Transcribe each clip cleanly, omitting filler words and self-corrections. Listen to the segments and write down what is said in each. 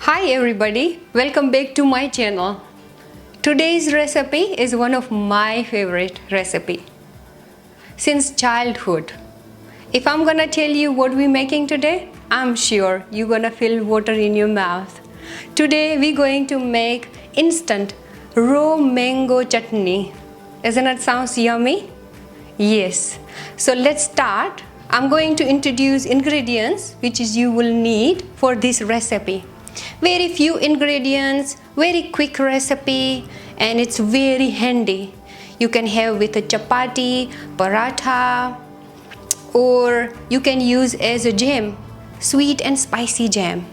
Hi everybody, welcome back to my channel. Today's recipe is one of my favorite recipe since childhood. If I'm gonna tell you what we're making today, I'm sure you're gonna feel water in your mouth. Today we're going to make instant raw mango chutney. Isn't it sounds yummy? Yes. So let's start. I'm going to introduce ingredients which is you will need for this recipe. Very few ingredients, very quick recipe, and it's very handy. You can have with a chapati, paratha, or you can use as a jam, sweet and spicy jam.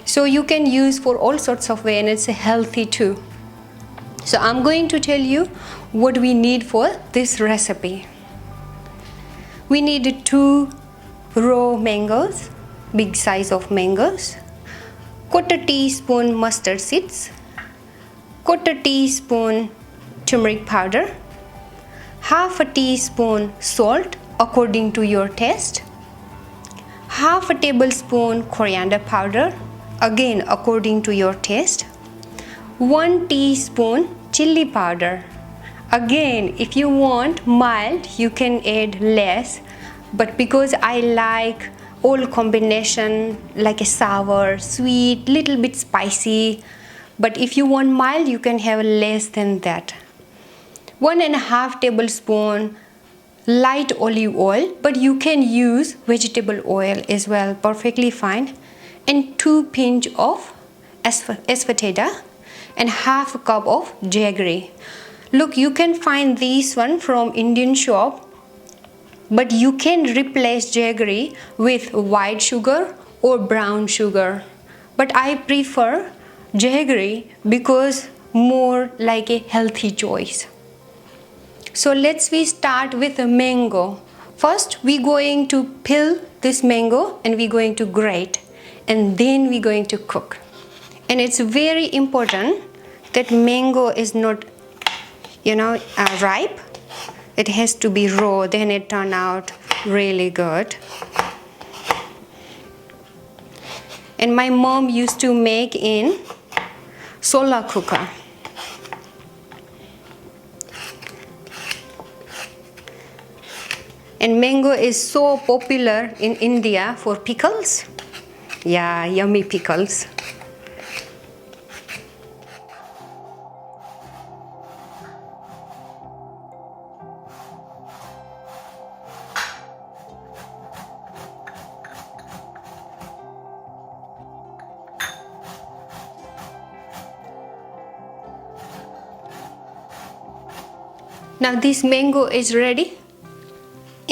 So you can use for all sorts of way, and it's healthy too. So I'm going to tell you what we need for this recipe. We need 2 raw mangoes, big size of mangoes, 1/4 teaspoon mustard seeds, 1/4 teaspoon turmeric powder, 1/2 teaspoon salt according to your taste, 1/2 tablespoon coriander powder, again according to your taste, 1 teaspoon chili powder. Again, if you want mild, you can add less, but because I like all combination like a sour, sweet, little bit spicy, but if you want mild, you can have less than that. 1.5 tablespoon light olive oil, but you can use vegetable oil as well, perfectly fine, and 2 pinch of asafoetida and 1/2 cup of jaggery. Look, you can find this one from Indian shop, but you can replace jaggery with white sugar or brown sugar. But I prefer jaggery because more like a healthy choice. So let's start with the mango. First, we're going to peel this mango and we're going to grate, and then we're going to cook. And it's very important that mango is not ripe. It has to be raw, then it turn out really good. And my mom used to make in solar cooker. And mango is so popular in India for pickles. Yeah, yummy pickles. Now this mango is ready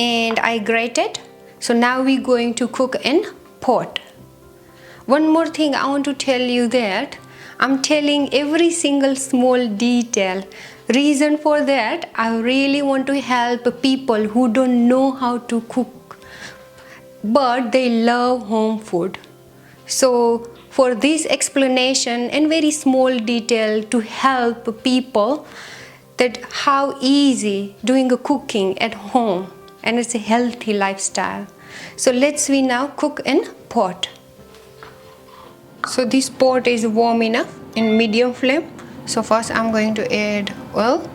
and I grated. So now we're going to cook in pot. One more thing I want to tell you that I'm telling every single small detail. Reason for that, I really want to help people who don't know how to cook, but they love home food. So for this explanation and very small detail to help people that how easy doing a cooking at home, and it's a healthy lifestyle. So we now cook in pot. So this pot is warm enough in medium flame. So first I'm going to add oil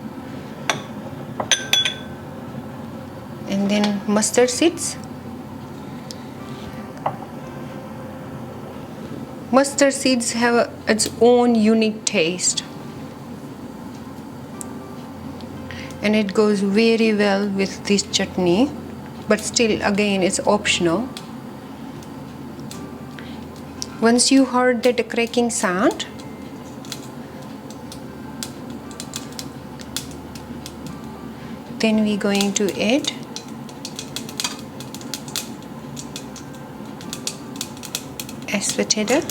and then mustard seeds. Mustard seeds have its own unique taste, and it goes very well with this chutney, but still again it's optional. Once you heard that cracking sound, then we're going to add asafoetida,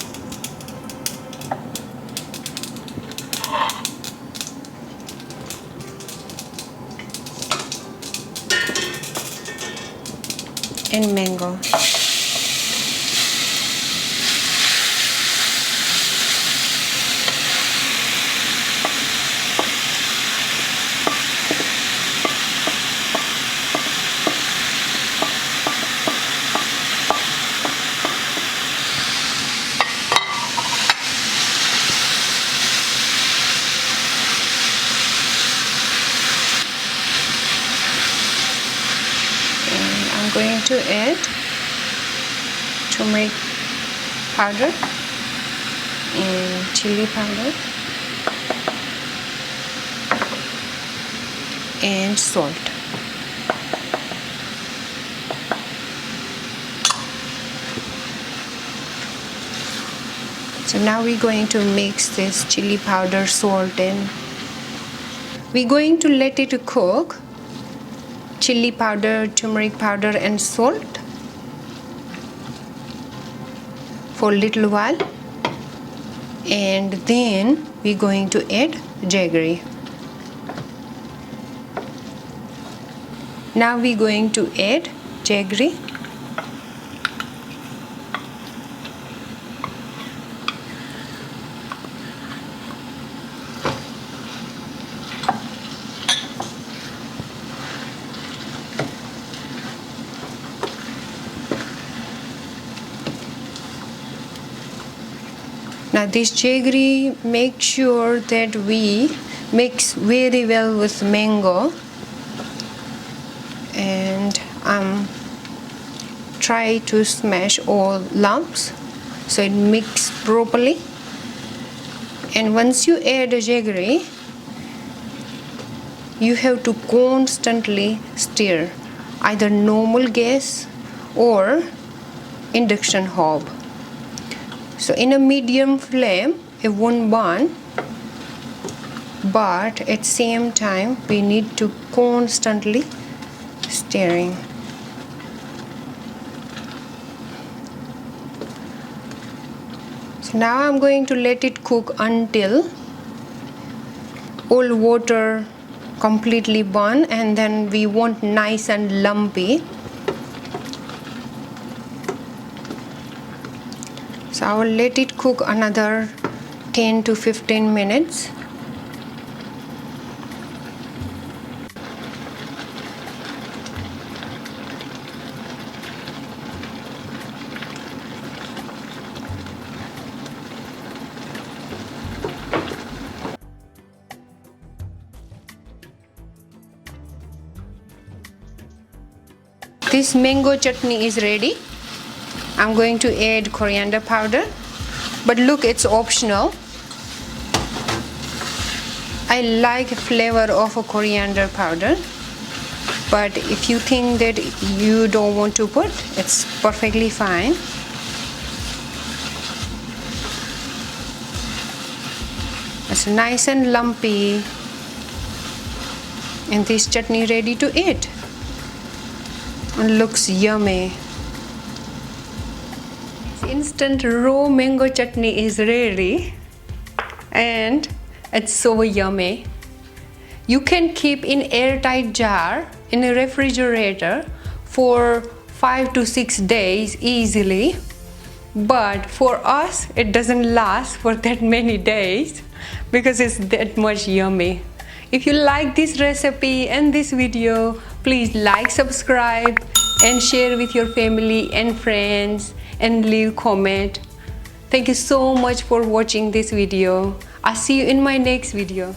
and mango. going to add turmeric powder and chili powder and salt. So now we're going to mix this chili powder, salt in. We're going to let it cook, chili powder, turmeric powder and salt, for a little while, and then we're going to add jaggery. Now we're going to add jaggery. Now this jaggery, make sure that we mix very well with mango, and try to smash all lumps so it mix properly. And once you add a jaggery, you have to constantly stir, either normal gas or induction hob. So in a medium flame, it won't burn, but at the same time we need to constantly stirring. So now I'm going to let it cook until all water completely burn, and then we want nice and lumpy. So I will let it cook another 10 to 15 minutes. This mango chutney is ready. I'm going to add coriander powder, but look, it's optional. I like the flavor of a coriander powder, but if you think that you don't want to put, it's perfectly fine. It's nice and lumpy, and this chutney ready to eat and looks yummy. Instant raw mango chutney is ready, and it's so yummy. You can keep in airtight jar in a refrigerator for 5 to 6 days easily, but for us it doesn't last for that many days because it's that much yummy. If you like this recipe and this video, please like, subscribe and share with your family and friends, and leave comment. Thank you so much for watching this video. I'll see you in my next video.